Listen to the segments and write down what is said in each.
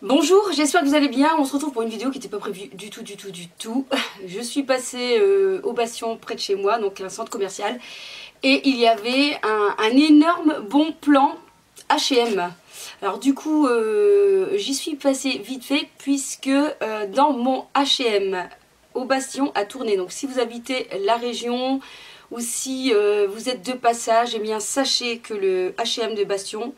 Bonjour, j'espère que vous allez bien. On se retrouve pour une vidéo qui n'était pas prévue du tout. Je suis passée au Bastion près de chez moi, donc un centre commercial, et il y avait un énorme bon plan H&M. Alors du coup, j'y suis passée vite fait puisque dans mon H&M au Bastion à Tournai, donc si vous habitez la région ou si vous êtes de passage, eh bien sachez que le H&M de Bastion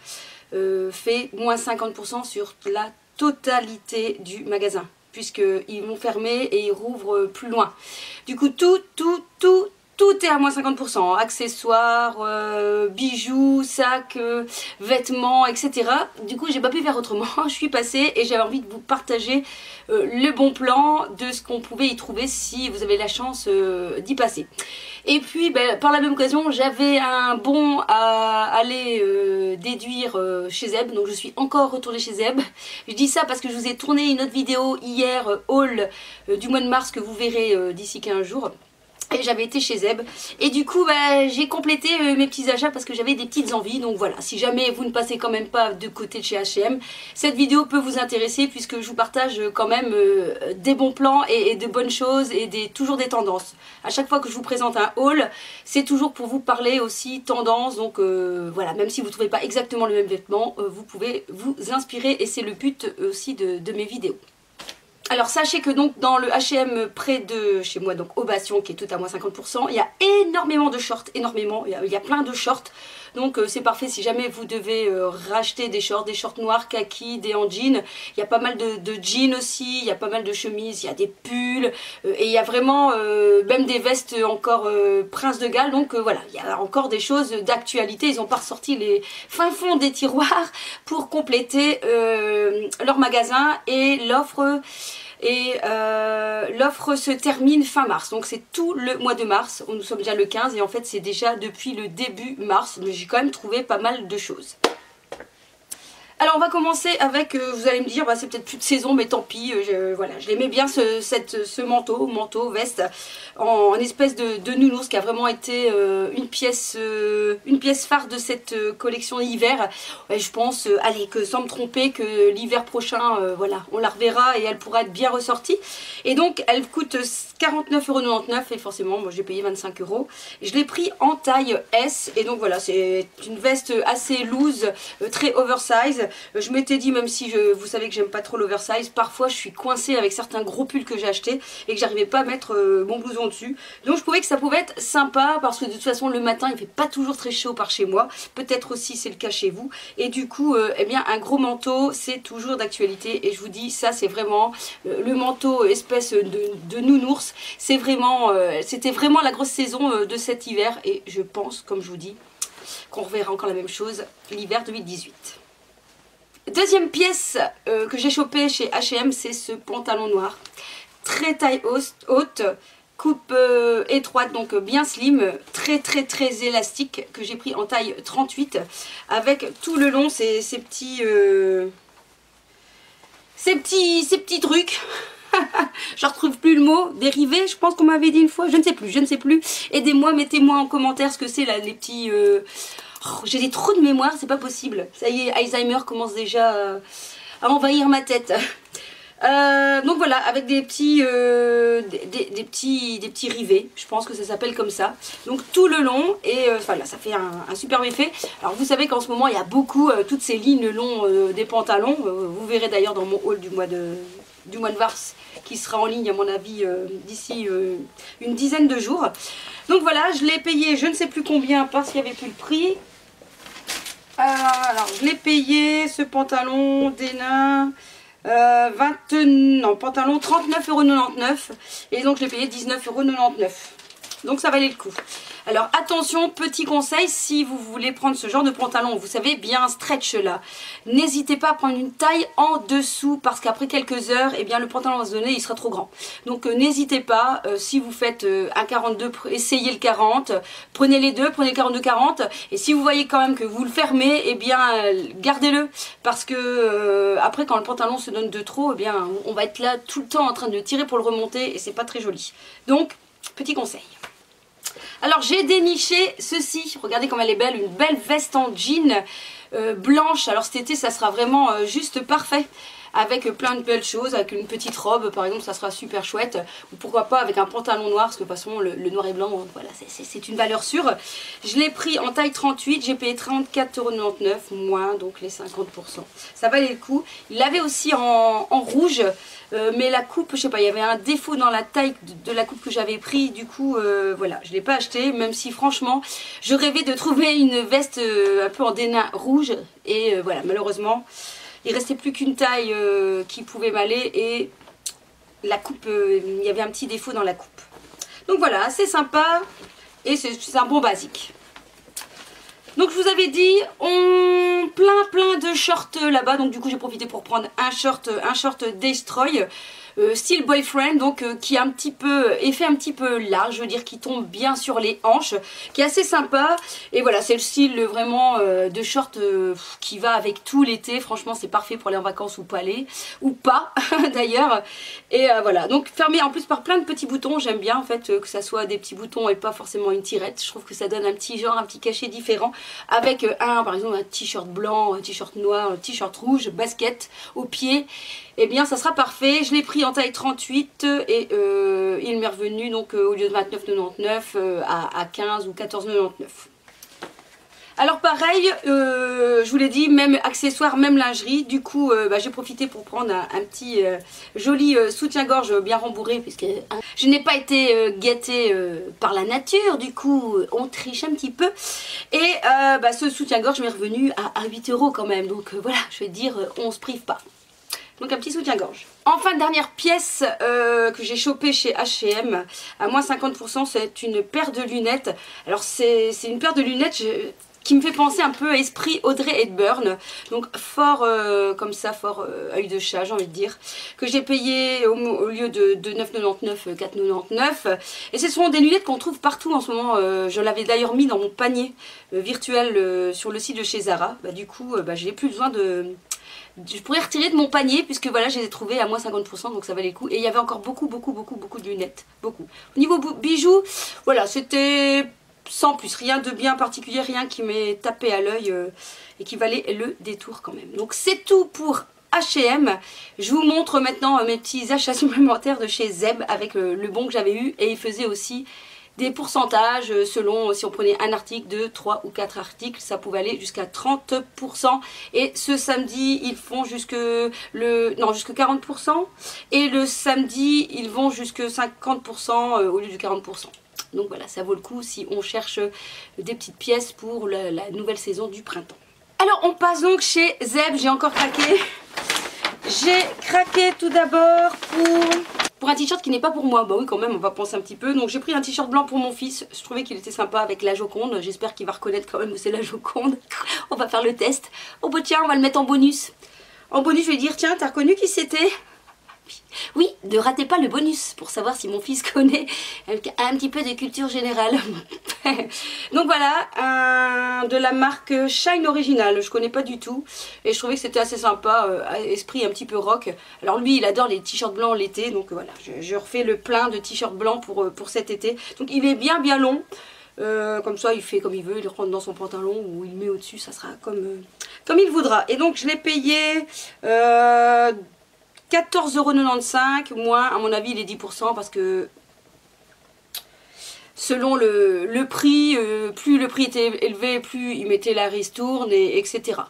fait moins 50% sur la totalité du magasin, puisqu'ils vont fermer et ils rouvrent plus loin. Du coup, tout est à moins 50%. Accessoires, bijoux, sacs, vêtements, etc. Du coup, j'ai pas pu faire autrement. Je suis passée et j'avais envie de vous partager le bon plan de ce qu'on pouvait y trouver si vous avez la chance d'y passer. Et puis, par la même occasion, j'avais un bon à aller déduire chez Zeb. Donc, je suis encore retournée chez Zeb. Je dis ça parce que je vous ai tourné une autre vidéo hier, haul du mois de mars, que vous verrez d'ici 15 jours. Et j'avais été chez Zeb et du coup j'ai complété mes petits achats parce que j'avais des petites envies. Donc voilà, si jamais vous ne passez quand même pas de côté de chez H&M, cette vidéo peut vous intéresser puisque je vous partage quand même des bons plans et de bonnes choses et toujours des tendances. À chaque fois que je vous présente un haul, c'est toujours pour vous parler aussi tendance. Donc voilà, même si vous ne trouvez pas exactement le même vêtement, vous pouvez vous inspirer et c'est le but aussi de mes vidéos. Alors sachez que donc dans le H&M près de chez moi, donc au Bastion, qui est tout à moins 50%, il y a énormément de shorts, énormément, il y a plein de shorts. Donc c'est parfait si jamais vous devez racheter des shorts noirs, kaki, des en jean. Il y a pas mal de jeans aussi, il y a pas mal de chemises, il y a des pulls, et il y a vraiment même des vestes encore Prince de Galles. Donc voilà, il y a encore des choses d'actualité. Ils n'ont pas ressorti les fins fonds des tiroirs pour compléter leur magasin et l'offre. Et l'offre se termine fin mars, donc c'est tout le mois de mars. Nous sommes déjà le 15 et en fait c'est déjà depuis le début mars, mais j'ai quand même trouvé pas mal de choses. Alors on va commencer avec, vous allez me dire, c'est peut-être plus de saison, mais tant pis, voilà, je l'aimais bien ce manteau, veste, en espèce de nounours qui a vraiment été une pièce phare de cette collection hiver. Ouais, je pense, allez, que sans me tromper, que l'hiver prochain, voilà, on la reverra et elle pourra être bien ressortie. Et donc elle coûte 49,99 € et forcément, moi j'ai payé 25 €. Je l'ai pris en taille S et donc voilà, c'est une veste assez loose, très oversize. Je m'étais dit, même si vous savez que j'aime pas trop l'oversize, parfois je suis coincée avec certains gros pulls que j'ai achetés et que j'arrivais pas à mettre mon blouson dessus. Donc je trouvais que ça pouvait être sympa parce que de toute façon le matin il fait pas toujours très chaud par chez moi. Peut-être aussi c'est le cas chez vous. Et du coup, eh bien un gros manteau c'est toujours d'actualité. Et je vous dis, ça c'est vraiment le manteau espèce de nounours. C'est vraiment, c'était vraiment la grosse saison de cet hiver. Et je pense, comme je vous dis, qu'on reverra encore la même chose l'hiver 2018. Deuxième pièce que j'ai chopée chez H&M, c'est ce pantalon noir. Très taille haute, coupe étroite, donc bien slim, très élastique, que j'ai pris en taille 38, avec tout le long ces petits trucs. Je retrouve plus le mot, dérivé, je pense qu'on m'avait dit une fois, je ne sais plus. Aidez-moi, mettez-moi en commentaire ce que c'est là, les petits... Oh, j'ai des trous de mémoire, c'est pas possible. Ça y est, Alzheimer commence déjà à envahir ma tête. Donc voilà, avec des petits rivets, je pense que ça s'appelle comme ça. Donc tout le long, et voilà, ça fait un superbe effet. Alors vous savez qu'en ce moment, il y a beaucoup, toutes ces lignes le long des pantalons. Vous verrez d'ailleurs dans mon haul du mois de mars, qui sera en ligne à mon avis d'ici une dizaine de jours. Donc voilà, je l'ai payé je ne sais plus combien parce qu'il n'y avait plus le prix. Alors je l'ai payé ce pantalon d'Hénin pantalon 39,99 € et donc je l'ai payé 19,99 €. Donc ça valait le coup. Alors attention, petit conseil, si vous voulez prendre ce genre de pantalon, vous savez, bien stretch là, n'hésitez pas à prendre une taille en dessous parce qu'après quelques heures, eh bien le pantalon va se donner, il sera trop grand. Donc n'hésitez pas, si vous faites un 42, essayez le 40, prenez les deux, prenez le 42-40 et si vous voyez quand même que vous le fermez, eh bien gardez-le parce que après quand le pantalon se donne de trop, eh bien on va être là tout le temps en train de tirer pour le remonter et c'est pas très joli. Donc petit conseil. Alors j'ai déniché ceci, regardez comme elle est belle, une belle veste en jean blanche. Alors cet été ça sera vraiment juste parfait. avec plein de belles choses, avec une petite robe par exemple, ça sera super chouette. Ou pourquoi pas avec un pantalon noir, parce que de toute façon le noir et blanc, voilà, c'est une valeur sûre. Je l'ai pris en taille 38, j'ai payé 34,99 €, moins donc les 50%. Ça valait le coup. Il l'avait aussi en rouge, mais la coupe, je sais pas, il y avait un défaut dans la taille de la coupe que j'avais pris, du coup voilà, je ne l'ai pas acheté, même si franchement je rêvais de trouver une veste un peu en dénin rouge, et voilà, malheureusement il restait plus qu'une taille qui pouvait m'aller, et la coupe, il y avait un petit défaut dans la coupe. Donc voilà, c'est sympa, et c'est un bon basique. Donc je vous avais dit, plein de shorts là-bas, donc du coup j'ai profité pour prendre un short Destroy, style boyfriend, donc qui est un petit peu, effet un petit peu large, je veux dire qui tombe bien sur les hanches, qui est assez sympa, et voilà, c'est le style vraiment de short qui va avec tout l'été. Franchement c'est parfait pour aller en vacances ou pas aller, ou pas d'ailleurs, et voilà, donc fermé en plus par plein de petits boutons. J'aime bien en fait que ça soit des petits boutons et pas forcément une tirette, je trouve que ça donne un petit genre, un petit cachet différent, avec par exemple un t-shirt blanc, un t-shirt noir, un t-shirt rouge, basket au pied. Eh bien ça sera parfait. Je l'ai pris en taille 38 et il m'est revenu donc au lieu de 29,99 à 15 ou 14,99. Alors pareil, je vous l'ai dit, même accessoires, même lingerie. Du coup j'ai profité pour prendre un petit joli soutien-gorge bien rembourré, puisque je n'ai pas été gâtée par la nature. Du coup on triche un petit peu. Et ce soutien-gorge m'est revenu à 8 € quand même. Donc voilà, je vais dire, on se prive pas. Donc un petit soutien-gorge. Enfin, dernière pièce que j'ai chopée chez H&M à moins 50%, c'est une paire de lunettes. Alors c'est une paire de lunettes qui me fait penser un peu à esprit Audrey Hepburn. Donc fort comme ça, fort œil de chat, j'ai envie de dire. Que j'ai payé au lieu de 9,99, 4,99. Et ce sont des lunettes qu'on trouve partout en ce moment. Je l'avais d'ailleurs mis dans mon panier virtuel sur le site de chez Zara. Du coup, j'ai plus besoin de... Je pourrais retirer de mon panier, puisque voilà, je les ai trouvés à moins 50%, donc ça valait le coup. Et il y avait encore beaucoup de lunettes, beaucoup. Au niveau bijoux, voilà, c'était sans plus, rien de bien particulier, rien qui m'est tapé à l'œil et qui valait le détour quand même. Donc c'est tout pour H&M. Je vous montre maintenant mes petits achats supplémentaires de chez Zeb avec le bon que j'avais eu, et il faisait aussi des pourcentages selon si on prenait un article, 2, 3 ou 4 articles, ça pouvait aller jusqu'à 30%. Et ce samedi, ils font jusque 40%. Et le samedi, ils vont jusque 50% au lieu de 40%. Donc voilà, ça vaut le coup si on cherche des petites pièces pour la nouvelle saison du printemps. Alors on passe donc chez Zeb, j'ai encore craqué. J'ai craqué tout d'abord pour un t-shirt qui n'est pas pour moi. Bah oui, quand même, on va penser un petit peu. Donc j'ai pris un t-shirt blanc pour mon fils. Je trouvais qu'il était sympa avec la Joconde. J'espère qu'il va reconnaître quand même que c'est la Joconde. On va faire le test. Oh bah tiens, on va le mettre en bonus. En bonus, je vais dire, tiens, t'as reconnu qui c'était? Oui, ne ratez pas le bonus pour savoir si mon fils connaît un petit peu de culture générale. Donc voilà, de la marque Shine Original, je connais pas du tout. Et je trouvais que c'était assez sympa, esprit un petit peu rock. Alors lui, il adore les t-shirts blancs l'été, donc voilà, je refais le plein de t-shirts blancs pour cet été. Donc il est bien long. Comme ça il fait comme il veut, il rentre dans son pantalon ou il met au dessus, ça sera comme il voudra. Et donc je l'ai payé 14,95 €, moins à mon avis il est 10%, parce que selon le prix, plus le prix était élevé, plus il mettait la ristourne, etc.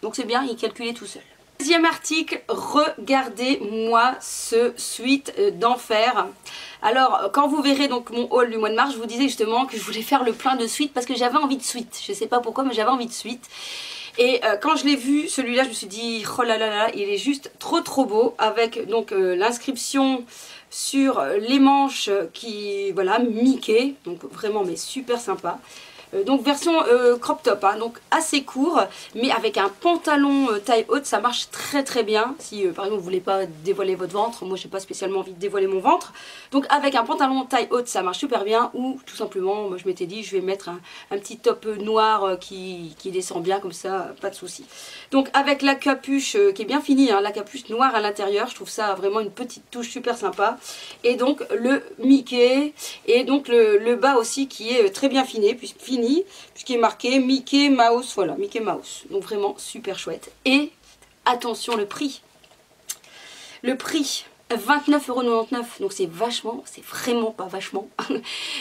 Donc c'est bien, il calculait tout seul. Deuxième article, regardez-moi ce sweat d'enfer. Alors quand vous verrez donc mon haul du mois de mars, je vous disais justement que je voulais faire le plein de sweat parce que j'avais envie de sweat. Je sais pas pourquoi, mais j'avais envie de sweat. Et quand je l'ai vu, celui-là, je me suis dit, oh là là là, il est juste trop beau, avec donc l'inscription sur les manches qui, voilà, Mickey, donc vraiment mais super sympa. Donc version crop top, hein, donc assez court, mais avec un pantalon taille haute, ça marche très bien. Si par exemple vous voulez pas dévoiler votre ventre, moi j'ai pas spécialement envie de dévoiler mon ventre, donc avec un pantalon taille haute ça marche super bien. Ou tout simplement, moi je m'étais dit je vais mettre un petit top noir qui descend bien comme ça, pas de souci. Donc avec la capuche qui est bien finie, hein, la capuche noire à l'intérieur, je trouve ça vraiment une petite touche super sympa. Et donc le Mickey, et donc le bas aussi qui est très bien fini puisqu'il est marqué Mickey Mouse, voilà, Mickey Mouse. Donc vraiment super chouette. Et attention le prix. Le prix 29,99 €, donc c'est vachement, c'est vraiment pas vachement,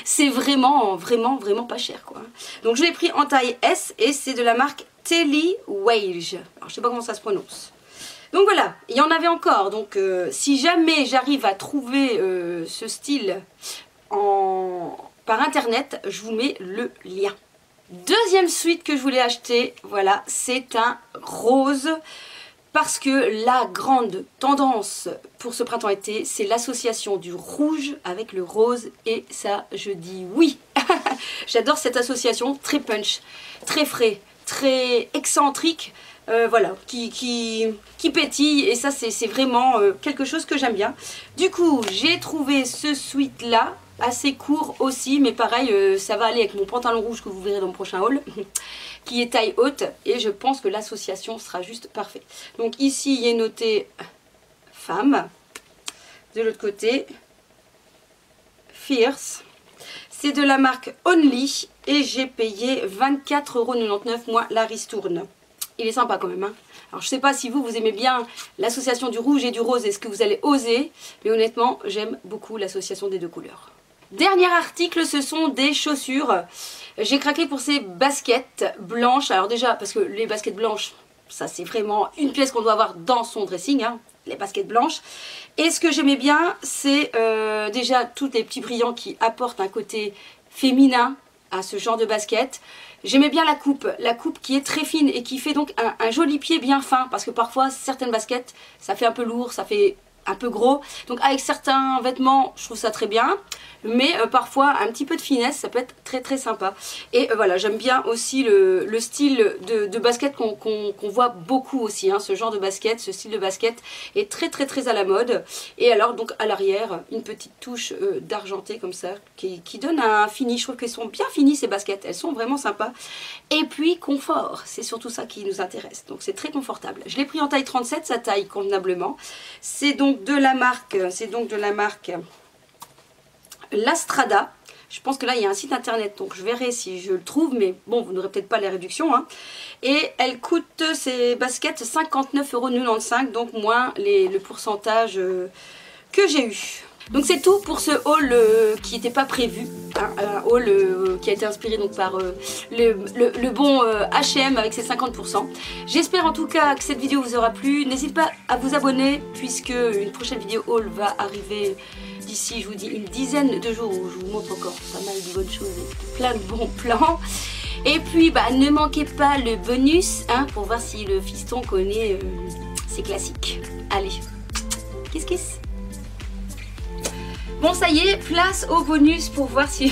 c'est vraiment pas cher quoi. Donc je l'ai pris en taille S et c'est de la marque Telly Wage. Alors je sais pas comment ça se prononce. Donc voilà, il y en avait encore, donc si jamais j'arrive à trouver ce style par internet, je vous mets le lien. Deuxième suite que je voulais acheter, voilà, c'est un rose. Parce que la grande tendance pour ce printemps-été, c'est l'association du rouge avec le rose. Et ça, je dis oui. J'adore cette association, très punch, très frais, très excentrique. Voilà, qui pétille. Et ça, c'est vraiment quelque chose que j'aime bien. Du coup, j'ai trouvé ce sweat-là, assez court aussi. Mais pareil, ça va aller avec mon pantalon rouge que vous verrez dans le prochain haul. Qui est taille haute et je pense que l'association sera juste parfaite. Donc ici il est noté femme, de l'autre côté fierce, c'est de la marque Only et j'ai payé 24,99 € moi la ristourne. Il est sympa quand même hein. Alors je sais pas si vous aimez bien l'association du rouge et du rose, est-ce que vous allez oser, mais honnêtement j'aime beaucoup l'association des deux couleurs. Dernier article, ce sont des chaussures. J'ai craqué pour ces baskets blanches. Alors déjà, parce que les baskets blanches, ça c'est vraiment une pièce qu'on doit avoir dans son dressing, hein, les baskets blanches. Et ce que j'aimais bien, c'est déjà tous les petits brillants qui apportent un côté féminin à ce genre de basket. J'aimais bien la coupe qui est très fine et qui fait donc un joli pied bien fin. Parce que parfois, certaines baskets, ça fait un peu lourd, ça fait un peu gros. Donc avec certains vêtements, je trouve ça très bien. Mais parfois, un petit peu de finesse, ça peut être très sympa. Et voilà, j'aime bien aussi le style de basket qu'on voit beaucoup aussi. Hein, ce genre de basket, ce style de basket est très à la mode. Et alors, donc à l'arrière, une petite touche d'argenté comme ça, qui donne un fini. Je trouve qu'elles sont bien finies ces baskets, elles sont vraiment sympas. Et puis, confort, c'est surtout ça qui nous intéresse. Donc c'est très confortable. Je l'ai pris en taille 37, ça taille convenablement. C'est donc de la marque, Lastrada. Je pense que là il y a un site internet, donc je verrai si je le trouve, mais bon, vous n'aurez peut-être pas les réductions hein. Et elle coûte, ces baskets, 59,95 €, donc moins le pourcentage que j'ai eu. Donc c'est tout pour ce haul qui n'était pas prévu, hein, un haul qui a été inspiré donc par le bon H&M avec ses 50%. J'espère en tout cas que cette vidéo vous aura plu. N'hésitez pas à vous abonner puisque une prochaine vidéo haul va arriver d'ici, je vous dis, une dizaine de jours où je vous montre encore pas mal de bonnes choses et plein de bons plans. Et puis bah, ne manquez pas le bonus hein, pour voir si le fiston connaît ses classiques. Allez, kiss kiss. Bon ça y est, place au bonus pour voir s'il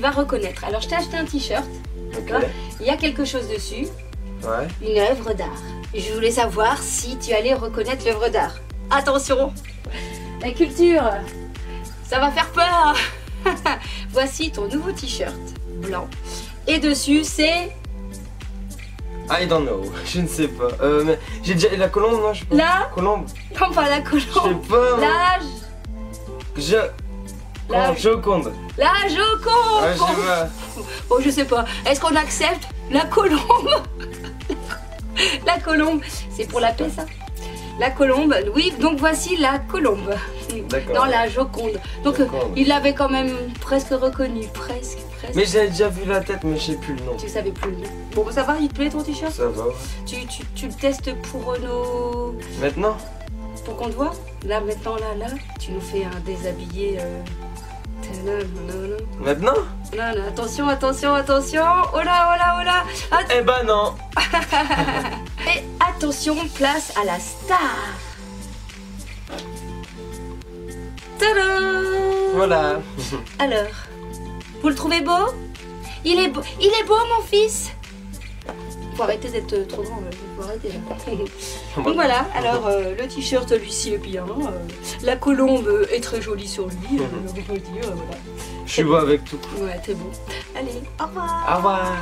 va reconnaître. Alors je t'ai acheté un t-shirt, d'accord. Il y a quelque chose dessus, ouais. Une œuvre d'art. Je voulais savoir si tu allais reconnaître l'œuvre d'art. Attention, la culture, ça va faire peur. Voici ton nouveau t-shirt blanc. Et dessus c'est... I don't know, je ne sais pas. Mais j'ai déjà la colombe, non je sais pas. La colombe. Non pas la colombe. Je sais pas. La Joconde. La Joconde. Ouais, je sais pas. Bon, je sais pas. Est-ce qu'on accepte la colombe? La colombe, c'est pour la paix ça. La colombe, oui, donc voici la colombe. Dans la Joconde. Donc il l'avait quand même presque reconnu, presque. Mais j'avais déjà vu la tête, mais je sais plus le nom. Tu savais plus le nom. Bon, ça va, il te plaît ton t-shirt? Ça va. Tu le testes pour nos... Maintenant? Pour qu'on te voit? Là, maintenant, là, tu nous fais un déshabillé. Maintenant? Non, attention. Oh là. Eh ben non. Et attention, place à la star. Tadam! Voilà. Alors, vous le trouvez beau? Il est beau, mon fils. Faut arrêter d'être trop grand, faut arrêter là. Donc voilà, alors le t-shirt lui-ci est bien, la colombe est très jolie sur lui, on peut dire, voilà. Je suis beau avec tout. Ouais, t'es beau. Allez, au revoir. Au revoir.